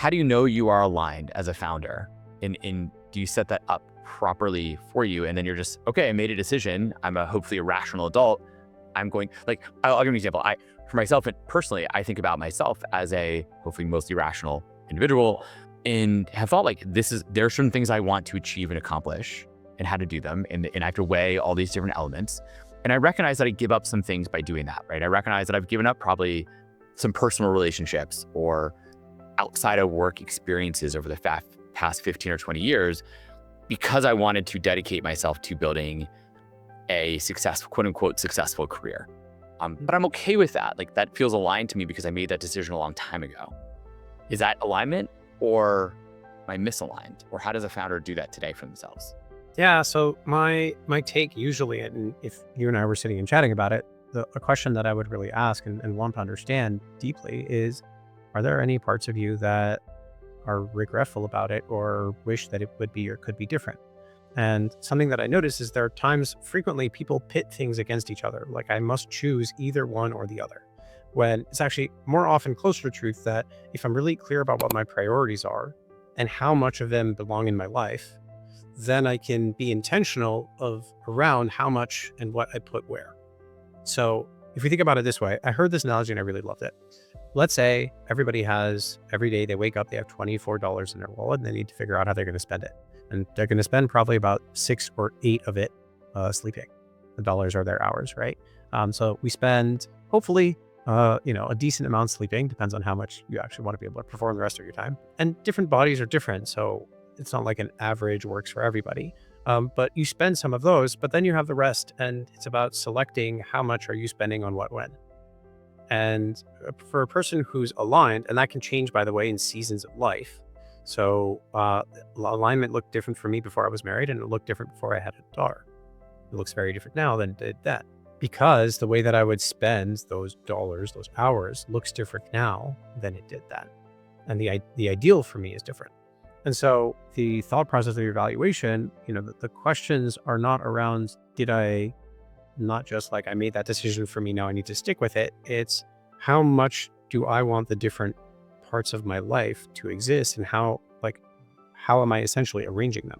how do you know you are aligned as a founder? And do you set that up properly for you? And then you're just, okay, I made a decision. I'm hopefully a rational adult. I'm going, like, I'll give you an example. For myself, and personally, I think about myself as a hopefully mostly rational individual, and have thought like, there are certain things I want to achieve and accomplish and how to do them. And I have to weigh all these different elements. And I recognize that I give up some things by doing that, right? I recognize that I've given up probably some personal relationships or outside of work experiences over the past 15 or 20 years because I wanted to dedicate myself to building a successful, quote unquote, successful career. But I'm okay with that. Like, that feels aligned to me because I made that decision a long time ago. Is that alignment, or am I misaligned? Or how does a founder do that today for themselves? Yeah. So my take usually, and if you and I were sitting and chatting about it, a question that I would really ask and want to understand deeply is, are there any parts of you that are regretful about it or wish that it would be or could be different? And something that I notice is there are times, frequently, people pit things against each other. Like, I must choose either one or the other. When it's actually more often closer to truth that if I'm really clear about what my priorities are and how much of them belong in my life, then I can be intentional around how much and what I put where. So if we think about it this way, I heard this analogy and I really loved it. Let's say everybody has, every day they wake up, they have $24 in their wallet and they need to figure out how they're going to spend it. And they're going to spend probably about 6 or 8 of it sleeping. The dollars are their hours, right? So we spend, hopefully, a decent amount sleeping. Depends on how much you actually want to be able to perform the rest of your time. And different bodies are different. So it's not like an average works for everybody. But you spend some of those, but then you have the rest. And it's about selecting how much are you spending on what when. And for a person who's aligned, and that can change, by the way, in seasons of life. So alignment looked different for me before I was married, and it looked different before I had a daughter. It looks very different now than it did then, because the way that I would spend those dollars, those hours, looks different now than it did then. And the ideal for me is different. And so the thought process of your evaluation, the questions are not around, did I not just like, I made that decision for me, now I need to stick with it. It's how much do I want the different parts of my life to exist, and how am I essentially arranging them?